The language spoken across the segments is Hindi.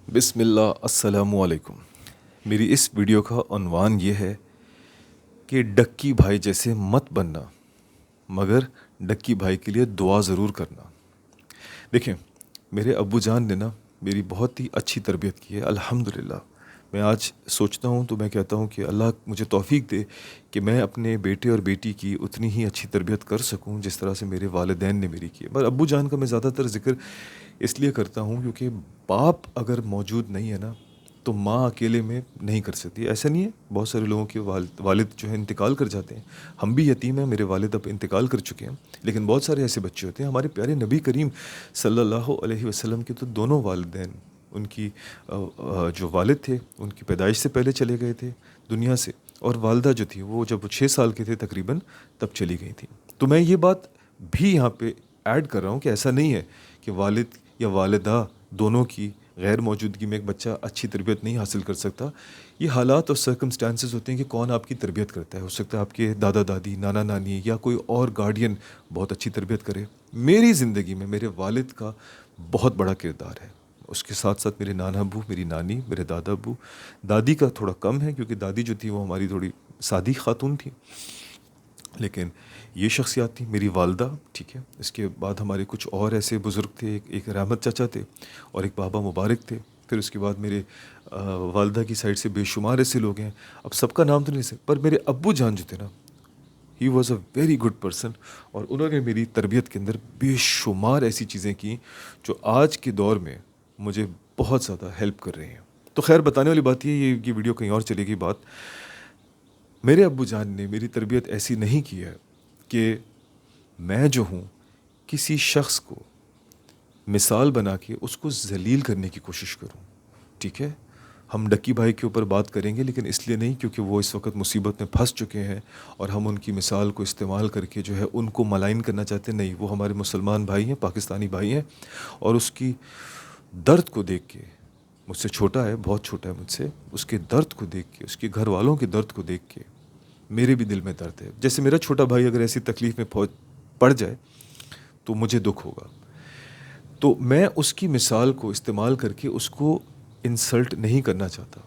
बिस्मिल्लाह अस्सलामु अलैकुम। मेरी इस वीडियो का उन्वान ये है कि डक्की भाई जैसे मत बनना, मगर डक्की भाई के लिए दुआ ज़रूर करना। देखें, मेरे अब्बू जान ने ना मेरी बहुत ही अच्छी तरबियत की है, अल्हम्दुलिल्लाह। मैं आज सोचता हूँ तो मैं कहता हूँ कि अल्लाह मुझे तौफ़ीक दे कि मैं अपने बेटे और बेटी की उतनी ही अच्छी तरबियत कर सकूँ जिस तरह से मेरे वालिदैन ने मेरी की है। पर अब्बू जान का मैं ज़्यादातर ज़िक्र इसलिए करता हूँ क्योंकि बाप अगर मौजूद नहीं है ना, तो माँ अकेले में नहीं कर सकती। ऐसा नहीं है, बहुत सारे लोगों के वालिद जो है इंतकाल कर जाते हैं। हम भी यतीम हैं, मेरे वालिद अब इंतकाल कर चुके हैं, लेकिन बहुत सारे ऐसे बच्चे होते हैं। हमारे प्यारे नबी करीम सल्लल्लाहु अलैहि वसल्लम के तो दोनों वालिदैन, उनकी जो वालिद थे उनकी पैदाइश से पहले चले गए थे दुनिया से, और वालदा जो थी वो जब 6 साल के थे तकरीबन तब चली गई थी। तो मैं ये बात भी यहाँ पे ऐड कर रहा हूँ कि ऐसा नहीं है कि वालिद या वालिदा दोनों की गैर मौजूदगी में एक बच्चा अच्छी तरबियत नहीं हासिल कर सकता। ये हालात और सर्कमस्टांसेस होते हैं कि कौन आपकी तरबियत करता है। हो सकता है आपके दादा दादी, नाना नानी या कोई और गार्डियन बहुत अच्छी तरबियत करे। मेरी ज़िंदगी में मेरे वालिद का बहुत बड़ा किरदार है। उसके साथ साथ मेरे नाना अब्बू, मेरी नानी, मेरे दादा अब्बू। दादी का थोड़ा कम है क्योंकि दादी जो थी वो हमारी थोड़ी सादी खातून थी, लेकिन ये शख्सियत थी मेरी वालदा। ठीक है, इसके बाद हमारे कुछ और ऐसे बुज़ुर्ग थे, एक रहमत चाचा थे और एक बाबा मुबारक थे। फिर उसके बाद मेरे वालदा की साइड से बेशुमार ऐसे लोग हैं, अब सबका नाम तो नहीं सकता, पर मेरे अब्बू जान जो थे ना, he was a very good person, और उन्होंने मेरी तरबियत के अंदर बेशुमार ऐसी चीज़ें की जो आज के दौर में मुझे बहुत ज़्यादा हेल्प कर रही हैं। तो खैर, बताने वाली बात ये वीडियो कहीं और चलेगी बात। मेरे अब्बू जान ने मेरी तरबियत ऐसी नहीं की है कि मैं जो हूँ किसी शख्स को मिसाल बना के उसको ज़लील करने की कोशिश करूँ। ठीक है, हम डक्की भाई के ऊपर बात करेंगे, लेकिन इसलिए नहीं क्योंकि वो इस वक्त मुसीबत में फंस चुके हैं और हम उनकी मिसाल को इस्तेमाल करके जो है उनको मलाइन करना चाहते नहीं। वो हमारे मुसलमान भाई हैं, पाकिस्तानी भाई हैं, और उसकी दर्द को देख के, मुझसे छोटा है, बहुत छोटा है मुझसे, उसके दर्द को देख के, उसके घर वालों के दर्द को देख के मेरे भी दिल में दर्द है। जैसे मेरा छोटा भाई अगर ऐसी तकलीफ़ में पड़ जाए तो मुझे दुख होगा। तो मैं उसकी मिसाल को इस्तेमाल करके उसको इंसल्ट नहीं करना चाहता।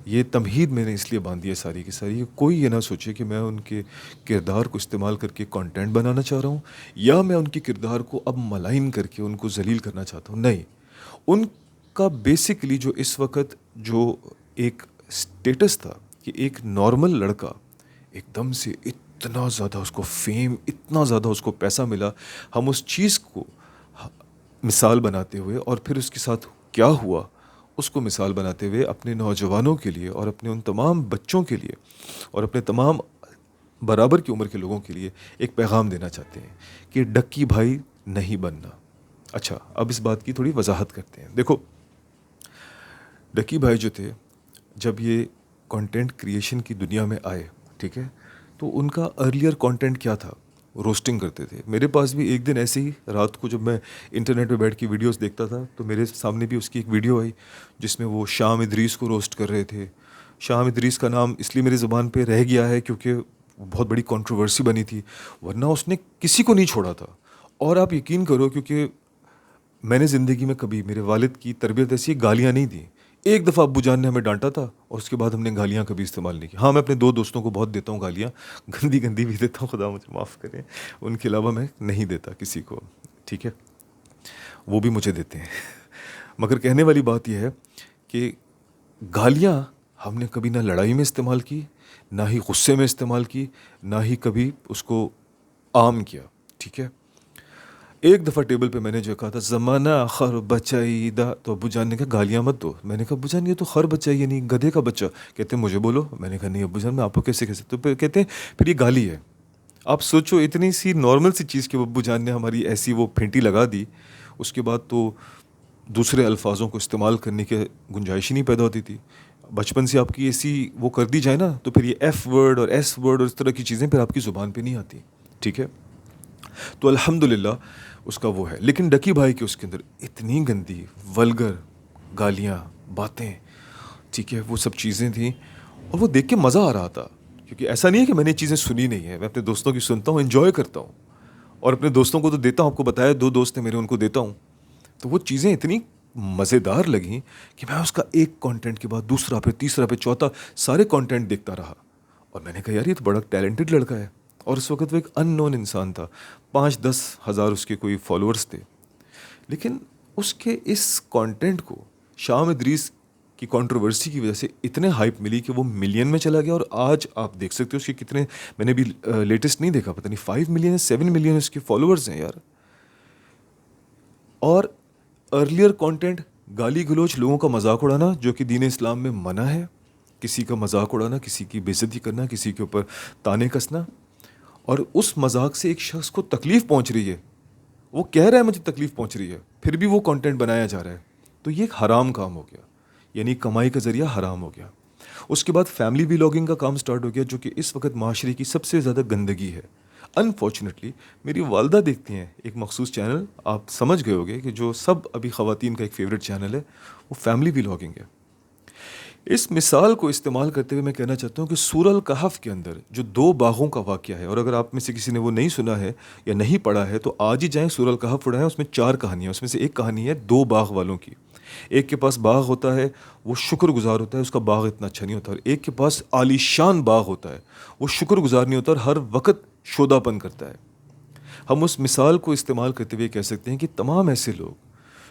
ये तमहीद मैंने इसलिए बांधी है सारी की सारी, कोई ये ना सोचे कि मैं उनके किरदार को इस्तेमाल करके कंटेंट बनाना चाह रहा हूँ या मैं उनके किरदार को अब मलाइन करके उनको जलील करना चाहता हूँ। नहीं, उनका बेसिकली जो इस वक्त जो एक स्टेटस था कि एक नॉर्मल लड़का एकदम से इतना ज़्यादा उसको फेम, इतना ज़्यादा उसको पैसा मिला, हम उस चीज़ को मिसाल बनाते हुए और फिर उसके साथ क्या हुआ उसको मिसाल बनाते हुए अपने नौजवानों के लिए और अपने उन तमाम बच्चों के लिए और अपने तमाम बराबर की उम्र के लोगों के लिए एक पैगाम देना चाहते हैं कि डक्की भाई नहीं बनना। अच्छा, अब इस बात की थोड़ी वजाहत करते हैं। देखो, डक्की भाई जो थे, जब ये कंटेंट क्रिएशन की दुनिया में आए, ठीक है, तो उनका अर्लियर कंटेंट क्या था? रोस्टिंग करते थे। मेरे पास भी एक दिन ऐसे ही रात को जब मैं इंटरनेट पे बैठ के वीडियोस देखता था तो मेरे सामने भी उसकी एक वीडियो आई जिसमें वो शाम इदरीस को रोस्ट कर रहे थे। शाम इदरीस का नाम इसलिए मेरी ज़ुबान पे रह गया है क्योंकि वो बहुत बड़ी कंट्रोवर्सी बनी थी, वरना उसने किसी को नहीं छोड़ा था। और आप यकीन करो, क्योंकि मैंने ज़िंदगी में कभी मेरे वालिद की तरबियत ऐसी गालियाँ नहीं दी। एक दफ़ा अब्बू जान ने हमें डांटा था और उसके बाद हमने गालियाँ कभी इस्तेमाल नहीं की। हाँ, मैं अपने 2 दोस्तों को बहुत देता हूँ गालियाँ, गंदी गंदी भी देता हूँ, खुदा मुझे माफ़ करे। उनके अलावा मैं नहीं देता किसी को, ठीक है? वो भी मुझे देते हैं। मगर कहने वाली बात यह है कि गालियाँ हमने कभी ना लड़ाई में इस्तेमाल की, ना ही गुस्से में इस्तेमाल की, ना ही कभी उसको आम किया, ठीक है? एक दफ़ा टेबल पे मैंने जो कहा था ज़माना खर बचाईदा, तो अब्बू जान ने कहा गालियाँ मत दो। मैंने कहा अब्बू जान ये तो खर बच्चा ही है, नहीं गधे का बच्चा। कहते हैं मुझे बोलो। मैंने कहा नहीं अब्बू जान, मैं आपको कैसे कैसे, तो फिर कहते हैं फिर ये गाली है। आप सोचो, इतनी सी नॉर्मल सी चीज़ के अब्बू जान ने हमारी ऐसी वो फेंटी लगा दी। उसके बाद तो दूसरे अल्फाजों को इस्तेमाल करने की गुंजाइश ही नहीं पैदा होती थी। बचपन से आपकी ऐसी वो कर दी जाए ना, तो फिर ये एफ़ वर्ड और एस वर्ड और इस तरह की चीज़ें फिर आपकी ज़ुबान पे नहीं आती, ठीक है? तो अल्हम्दुलिल्लाह उसका वो है। लेकिन डकी भाई के उसके अंदर इतनी गंदी वल्गर गालियाँ, बातें, ठीक है, वो सब चीज़ें थी और वो देख के मज़ा आ रहा था। क्योंकि ऐसा नहीं है कि मैंने ये चीज़ें सुनी नहीं है, मैं अपने दोस्तों की सुनता हूँ, एन्जॉय करता हूँ और अपने दोस्तों को तो देता हूँ। आपको बताया 2 दोस्त हैं मेरे, उनको देता हूँ। तो वो चीज़ें इतनी मज़ेदार लगी कि मैं उसका एक कंटेंट के बाद दूसरा, फिर तीसरा, फिर चौथा, सारे कंटेंट देखता रहा। और मैंने कहा यार ये तो बड़ा टैलेंटेड लड़का है। और उस वक्त वो एक अननोन इंसान था, 5-10 हज़ार उसके कोई फॉलोअर्स थे। लेकिन उसके इस कंटेंट को शाम इदरीस की कंट्रोवर्सी की वजह से इतने हाइप मिली कि वो मिलियन में चला गया। और आज आप देख सकते हो उसके कितने, मैंने भी लेटेस्ट नहीं देखा, पता नहीं 5 मिलियन 7 मिलियन उसके फॉलोअर्स हैं यार। और अर्लियर कंटेंट गाली गलौज, लोगों का मजाक उड़ाना, जो कि दीन इस्लाम में मना है। किसी का मजाक उड़ाना, किसी की बेइज्जती करना, किसी के ऊपर ताने कसना, और उस मजाक से एक शख्स को तकलीफ़ पहुंच रही है, वो कह रहा है मुझे तकलीफ़ पहुंच रही है, फिर भी वो कंटेंट बनाया जा रहा है। तो ये एक हराम काम हो गया, यानी कमाई का ज़रिया हराम हो गया। उसके बाद फैमिली व्लॉगिंग का काम स्टार्ट हो गया, जो कि इस वक्त माशरे की सबसे ज़्यादा गंदगी है। अनफॉर्चुनेटली मेरी वालदा देखती हैं एक मखसूस चैनल, आप समझ गए होंगे कि जो सब अभी ख़वातीन का एक फ़ेवरेट चैनल है, वो फैमिली व्लॉगिंग है। इस मिसाल को इस्तेमाल करते हुए मैं कहना चाहता हूँ कि सूरह कहफ के अंदर जो 2 बागों का वाक़या है, और अगर आप में से किसी ने वो नहीं सुना है या नहीं पढ़ा है तो आज ही जाएं सूरह कहफ उठाएं। उसमें 4 कहानियाँ, उसमें से एक कहानी है 2 बाग वालों की। एक के पास बाग होता है, वो शुक्रगुजार होता है, उसका बाग इतना अच्छा नहीं होता। और एक के पास आलीशान बाग होता है, वो शुक्रगुजार नहीं होता और हर वक्त शोदापन करता है। हम उस मिसाल को इस्तेमाल करते हुए कह सकते हैं कि तमाम ऐसे लोग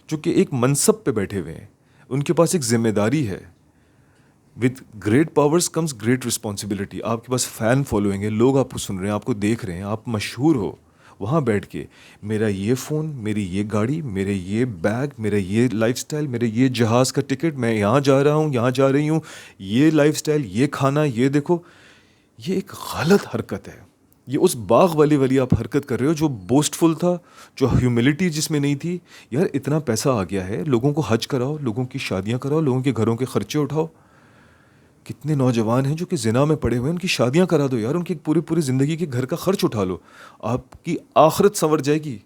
जो कि एक मनसब पे बैठे हुए हैं, उनके पास एक जिम्मेदारी है। With great powers comes great responsibility. आपके पास फ़ैन फॉलोइंग है, लोग आपको सुन रहे हैं, आपको देख रहे हैं, आप मशहूर हो। वहाँ बैठ के मेरा ये फ़ोन, मेरी ये गाड़ी, मेरे ये बैग, मेरा ये लाइफस्टाइल, मेरे ये जहाज़ का टिकट, मैं यहाँ जा रहा हूँ, यहाँ जा रही हूँ, ये लाइफस्टाइल, ये खाना, ये देखो, ये एक गलत हरकत है। ये उस बाग वाली आप हरकत कर रहे हो जो बोस्टफुल था, जो ह्यूमिलिटी जिसमें नहीं थी। यार इतना पैसा आ गया है, लोगों को हज कराओ, लोगों की शादियाँ कराओ, लोगों के घरों के खर्चे उठाओ। कितने नौजवान हैं जो कि जिना में पड़े हुए हैं, उनकी शादियां करा दो यार, उनकी पूरी पूरी ज़िंदगी के घर का खर्च उठा लो, आपकी आखिरत संवर जाएगी।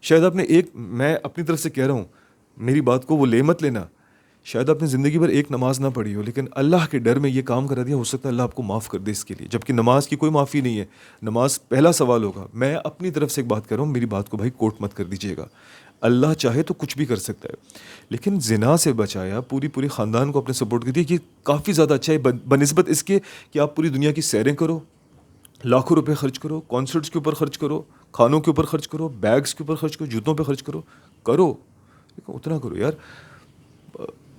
शायद आपने एक, मैं अपनी तरफ से कह रहा हूँ, मेरी बात को वो ले मत लेना, शायद आपने ज़िंदगी भर एक नमाज ना पढ़ी हो, लेकिन अल्लाह के डर में ये काम करा दिया, हो सकता है अल्लाह आपको माफ़ कर दे इसके लिए, जबकि नमाज की कोई माफ़ी नहीं है। नमाज पहला सवाल होगा। मैं अपनी तरफ से एक बात कर रहा हूँ, मेरी बात को भाई कोट मत कर दीजिएगा। अल्लाह चाहे तो कुछ भी कर सकता है, लेकिन जिना से बचाया, पूरी पूरी ख़ानदान को अपने सपोर्ट कर दिया, ये काफ़ी ज़्यादा अच्छा है बनिस्बत इसके कि आप पूरी दुनिया की सैरें करो, लाखों रुपए खर्च करो, कॉन्सर्ट्स के ऊपर खर्च करो, खानों के ऊपर खर्च करो, बैग्स के ऊपर खर्च करो, जूतों पे खर्च करो, करो, लेकिन उतना करो यार।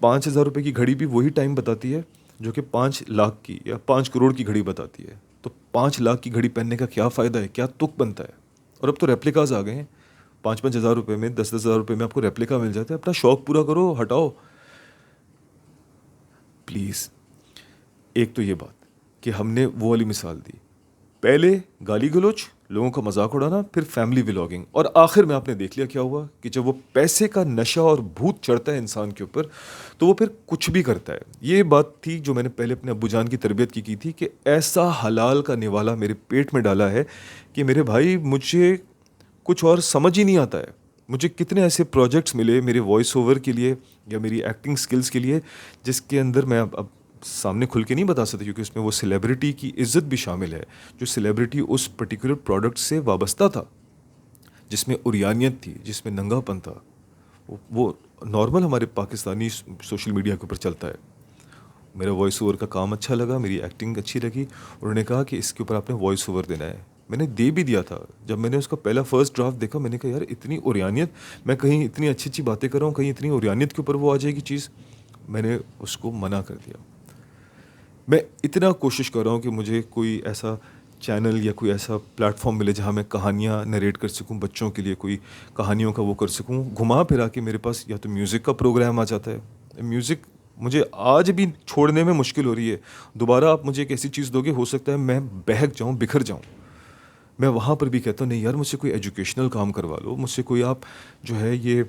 5,000 रुपये की घड़ी भी वही टाइम बताती है जो कि 5 लाख की या 5 करोड़ की घड़ी बताती है। तो 5 लाख की घड़ी पहनने का क्या फ़ायदा है, क्या तुक बनता है। और अब तो रेप्लिकाज आ गए हैं, 5-5 हज़ार रुपये में, 10-10 हज़ार रुपये में आपको रेप्लिका मिल जाता है। अपना शौक़ पूरा करो, हटाओ प्लीज़। एक तो ये बात कि हमने वो वाली मिसाल दी, पहले गाली गलोच, लोगों का मजाक उड़ाना, फिर फैमिली व्लॉगिंग, और आखिर में आपने देख लिया क्या हुआ कि जब वो पैसे का नशा और भूत चढ़ता है इंसान के ऊपर, तो वो फिर कुछ भी करता है। ये बात थी जो मैंने पहले अपने अब्बूजान की तरबियत की थी कि ऐसा हलाल का निवाला मेरे पेट में डाला है कि मेरे भाई मुझे कुछ और समझ ही नहीं आता है। मुझे कितने ऐसे प्रोजेक्ट्स मिले मेरे वॉइस ओवर के लिए या मेरी एक्टिंग स्किल्स के लिए, जिसके अंदर मैं अब सामने खुल के नहीं बता सकता, क्योंकि उसमें वो सेलिब्रिटी की इज्जत भी शामिल है, जो सेलिब्रिटी उस पर्टिकुलर प्रोडक्ट से वाबस्ता था, जिसमें उरियानियत थी, जिसमें नंगापन था। वो नॉर्मल हमारे पाकिस्तानी सोशल मीडिया के ऊपर चलता है। मेरा वॉइस ओवर का काम अच्छा लगा, मेरी एक्टिंग अच्छी लगी, उन्होंने कहा कि इसके ऊपर आपने वॉइस ओवर देना है। मैंने दे भी दिया था। जब मैंने उसका पहला फर्स्ट ड्राफ्ट देखा, मैंने कहा यार इतनी उरियानियत, मैं कहीं इतनी अच्छी अच्छी बातें कर रहा हूँ, कहीं इतनी उरियानियत के ऊपर वो आ जाएगी चीज़। मैंने उसको मना कर दिया। मैं इतना कोशिश कर रहा हूँ कि मुझे कोई ऐसा चैनल या कोई ऐसा प्लेटफॉर्म मिले जहाँ मैं कहानियाँ नरेट कर सकूँ, बच्चों के लिए कोई कहानियों का वो कर सकूँ। घुमा फिरा के मेरे पास या तो म्यूज़िक का प्रोग्राम आ जाता है। म्यूज़िक मुझे आज भी छोड़ने में मुश्किल हो रही है। दोबारा आप मुझे एक ऐसी चीज़ दोगे, हो सकता है मैं बहक जाऊँ, बिखर जाऊँ। मैं वहाँ पर भी कहता हूँ नहीं यार, मुझसे कोई एजुकेशनल काम करवा लो, मुझसे कोई आप जो है ये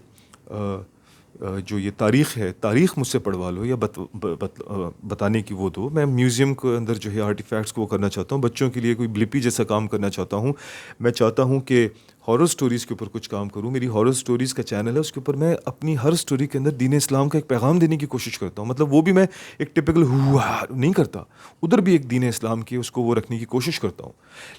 जो ये तारीख़ है, तारीख़ मुझसे पढ़वा लो या बताने की वो दो। मैं म्यूज़ियम के अंदर जो है आर्टिफैक्ट्स को करना चाहता हूँ, बच्चों के लिए कोई ब्लिपी जैसा काम करना चाहता हूँ। मैं चाहता हूँ कि हॉरर स्टोरीज़ के ऊपर कुछ काम करूँ। मेरी हॉरर स्टोरीज़ का चैनल है, उसके ऊपर मैं अपनी हर स्टोरी के अंदर दीन इस्लाम का एक पैगाम देने की कोशिश करता हूँ। मतलब वो भी मैं एक टिपिकल हुआ नहीं करता, उधर भी एक दीन इस्लाम की उसको वो रखने की कोशिश करता हूँ।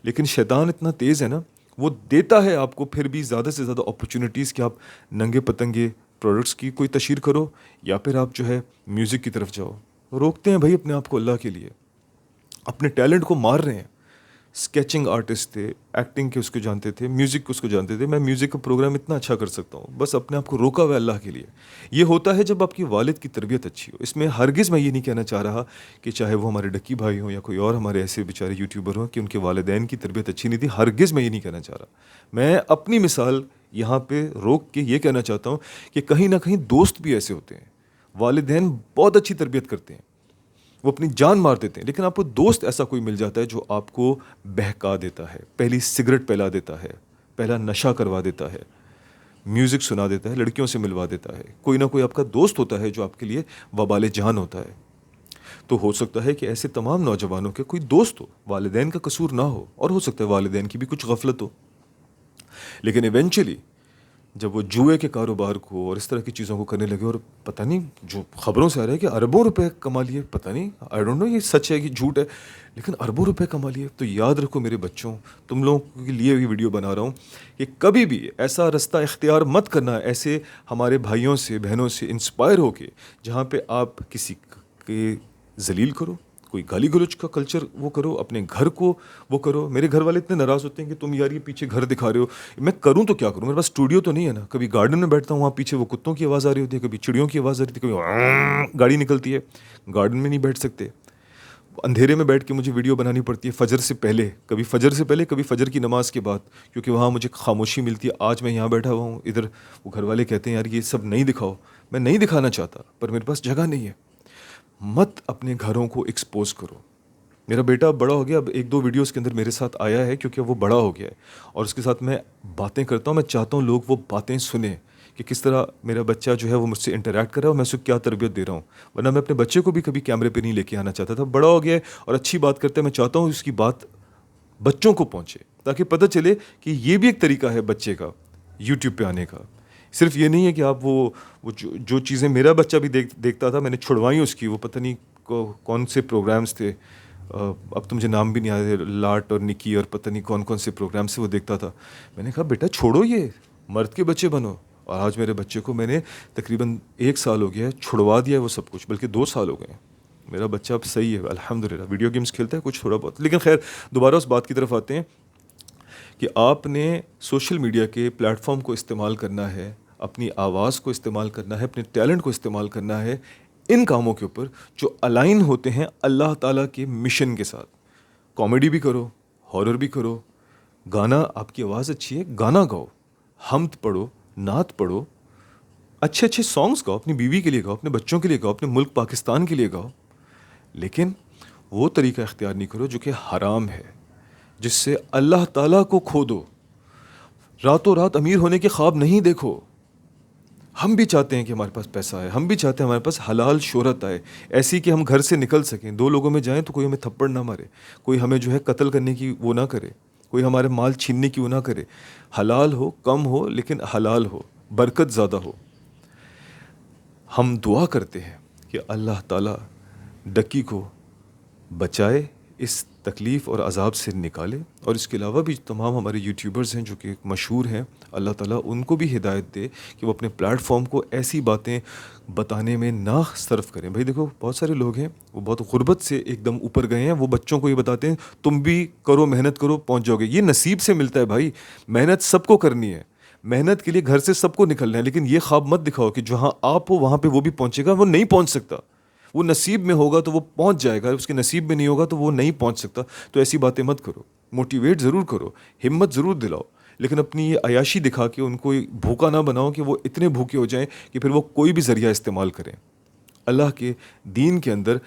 लेकिन शैतान इतना तेज़ है ना, वो देता है आपको फिर भी ज़्यादा से ज़्यादा अपॉर्चुनिटीज़ कि आप नंगे पतंगे प्रोडक्ट्स की कोई तशहीर करो या फिर आप जो है म्यूज़िक की तरफ जाओ। रोकते हैं भाई अपने आप को अल्लाह के लिए, अपने टैलेंट को मार रहे हैं। स्केचिंग आर्टिस्ट थे, एक्टिंग के उसको जानते थे, म्यूज़िक को उसको जानते थे, मैं म्यूज़िक का प्रोग्राम इतना अच्छा कर सकता हूँ, बस अपने आप को रोका हुआ है अल्लाह के लिए। ये होता है जब आपकी वालिद की तरबियत अच्छी हो। इसमें हरगिज़ मैं ये नहीं कहना चाह रहा कि चाहे वो हमारे डक्की भाई हों या कोई और हमारे ऐसे बेचारे यूट्यूबर हों कि उनके वालिदैन की तरबियत अच्छी नहीं थी, हरगिज़ मैं ये नहीं कहना चाह रहा। मैं अपनी मिसाल यहाँ पे रोक के ये कहना चाहता हूँ कि कहीं ना कहीं दोस्त भी ऐसे होते हैं, वालिदैन बहुत अच्छी तरबियत करते हैं, वो अपनी जान मार देते हैं, लेकिन आपको दोस्त ऐसा कोई मिल जाता है जो आपको बहका देता है, पहली सिगरेट पिला देता है, पहला नशा करवा देता है, म्यूज़िक सुना देता है, लड़कियों से मिलवा देता है। कोई ना कोई आपका दोस्त होता है जो आपके लिए वबाले जान होता है। तो हो सकता है कि ऐसे तमाम नौजवानों के कोई दोस्त हो, वालिदैन का कसूर ना हो, और हो सकता है वालिदैन की भी कुछ गफलत हो, लेकिन इवेंचुअली जब वो जुए के कारोबार को और इस तरह की चीज़ों को करने लगे, और पता नहीं जो खबरों से आ रहा है कि अरबों रुपए कमा लिए, पता नहीं, आई डोंट नो ये सच है कि झूठ है, लेकिन अरबों रुपए कमा लिए। तो याद रखो मेरे बच्चों, तुम लोगों के लिए भी वीडियो बना रहा हूँ कि कभी भी ऐसा रास्ता इख्तियार मत करना ऐसे हमारे भाइयों से बहनों से इंस्पायर होके जहाँ पे आप किसी के जलील करो, कोई गाली गलौज का कल्चर वो करो, अपने घर को वो करो। मेरे घर वाले इतने नाराज़ होते हैं कि तुम यार ये पीछे घर दिखा रहे हो, मैं करूँ तो क्या करूँ, मेरे पास स्टूडियो तो नहीं है ना। कभी गार्डन में बैठता हूँ, वहाँ पीछे वो कुत्तों की आवाज़ आ रही होती है, कभी चिड़ियों की आवाज़ आ रही थी, कभी गाड़ी निकलती है, गार्डन में नहीं बैठ सकते। अंधेरे में बैठ के मुझे वीडियो बनानी पड़ती है फजर से पहले, कभी फजर से पहले, कभी फजर की नमाज़ के बाद, क्योंकि वहाँ मुझे खामोशी मिलती है। आज मैं यहाँ बैठा हुआ हूँ, इधर वो घर वाले कहते हैं यार ये सब नहीं दिखाओ, मैं नहीं दिखाना चाहता पर मेरे पास जगह नहीं है। मत अपने घरों को एक्सपोज करो। मेरा बेटा अब बड़ा हो गया, अब एक दो वीडियोस के अंदर मेरे साथ आया है क्योंकि वो बड़ा हो गया है और उसके साथ मैं बातें करता हूँ। मैं चाहता हूँ लोग वो बातें सुने कि किस तरह मेरा बच्चा जो है वो मुझसे इंटरेक्ट कर रहा है और मैं उसको क्या तरबियत दे रहा हूँ। वरना मैं अपने बच्चे को भी कभी कैमरे पे नहीं लेके आना चाहता था। बड़ा हो गया है और अच्छी बात करता है, मैं चाहता हूँ उसकी बात बच्चों को पहुँचे ताकि पता चले कि ये भी एक तरीका है बच्चे का यूट्यूब पे आने का। सिर्फ ये नहीं है कि आप वो जो चीज़ें मेरा बच्चा भी देखता था, मैंने छुड़वाई उसकी। वो पता नहीं कौन से प्रोग्राम्स थे, अब तो मुझे नाम भी नहीं आ रहे, लाट और निकी और पता नहीं कौन कौन से प्रोग्राम से वो देखता था। मैंने कहा बेटा छोड़ो, ये मर्द के बच्चे बनो। और आज मेरे बच्चे को मैंने तकरीबन 1 साल हो गया है, छुड़वा दिया है वो सब कुछ, बल्कि 2 साल हो गए हैं। मेरा बच्चा अब सही है अल्हम्दुलिल्लाह, वीडियो गेम्स खेलता है कुछ थोड़ा बहुत। लेकिन खैर दोबारा उस बात की तरफ आते हैं कि आपने सोशल मीडिया के प्लेटफॉर्म को इस्तेमाल करना है, अपनी आवाज़ को इस्तेमाल करना है, अपने टैलेंट को इस्तेमाल करना है इन कामों के ऊपर जो अलाइन होते हैं अल्लाह ताला के मिशन के साथ। कॉमेडी भी करो, हॉरर भी करो, गाना, आपकी आवाज़ अच्छी है गाना गाओ, हम्द पढ़ो, नात पढ़ो, अच्छे अच्छे सॉन्ग्स गाओ, अपनी बीवी के लिए गाओ, अपने बच्चों के लिए गाओ, अपने मुल्क पाकिस्तान के लिए गाओ। लेकिन वो तरीका इख्तियार नहीं करो जो कि हराम है, जिससे अल्लाह ताला को खो दो। रातों रात अमीर होने के ख्वाब नहीं देखो। हम भी चाहते हैं कि हमारे पास पैसा आए, हम भी चाहते हैं हमारे पास हलाल शोहरत आए, ऐसी कि हम घर से निकल सकें, 2 लोगों में जाएं तो कोई हमें थप्पड़ ना मारे, कोई हमें जो है कत्ल करने की वो ना करे, कोई हमारे माल छीनने की वो ना करे। हलाल हो, कम हो, लेकिन हलाल हो, बरकत ज़्यादा हो। हम दुआ करते हैं कि अल्लाह ताला डक्की को बचाए, इस तकलीफ़ और अज़ाब से निकाले। और इसके अलावा भी तमाम हमारे यूट्यूबर्स हैं जो कि मशहूर हैं, अल्लाह ताला उनको भी हिदायत दे कि वो अपने प्लेटफॉर्म को ऐसी बातें बताने में ना सर्फ करें। भाई देखो बहुत सारे लोग हैं वो बहुत गुर्बत से एकदम ऊपर गए हैं, वो बच्चों को ये बताते हैं तुम भी करो, मेहनत करो, पहुँच जाओगे। ये नसीब से मिलता है भाई, मेहनत सबको करनी है, मेहनत के लिए घर से सबको निकलना है। लेकिन ये ख्वाब मत दिखाओ कि जहाँ आप हो वहाँ पे वो भी पहुँचेगा, वो नहीं पहुँच सकता। वो नसीब में होगा तो वो पहुंच जाएगा, उसके नसीब में नहीं होगा तो वो नहीं पहुंच सकता। तो ऐसी बातें मत करो, मोटिवेट ज़रूर करो, हिम्मत ज़रूर दिलाओ, लेकिन अपनी ये अयाशी दिखा के उनको भूखा ना बनाओ कि वो इतने भूखे हो जाएं कि फिर वो कोई भी ज़रिया इस्तेमाल करें। अल्लाह के दीन के अंदर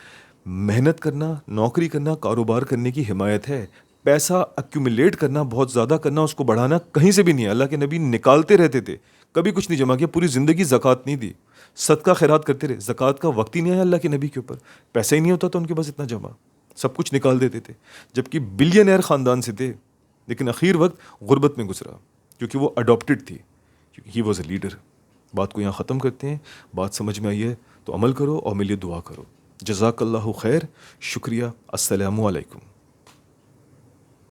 मेहनत करना, नौकरी करना, कारोबार करने की हिमायत है। पैसा अक्यूमुलेट करना, बहुत ज़्यादा करना, उसको बढ़ाना कहीं से भी नहीं है। अल्लाह के नबी निकालते रहते थे, कभी कुछ नहीं जमा किया, पूरी ज़िंदगी ज़कात नहीं दी, सदका खैरात करते रहे। ज़कात का वक्त ही नहीं आया अल्लाह के नबी के ऊपर, पैसा ही नहीं होता तो उनके पास इतना जमा, सब कुछ निकाल देते थे, जबकि बिलियनर ख़ानदान से थे। लेकिन आखिर वक्त गुर्बत में गुजरा क्योंकि वो अडॉप्टेड थी, क्योंकि ही वॉज अ लीडर। बात को यहाँ ख़त्म करते हैं। बात समझ में आई है तो अमल करो और मेरे लिए दुआ करो। जज़ाकल्लाहु खैर, शुक्रिया, अस्सलामु अलैकुम।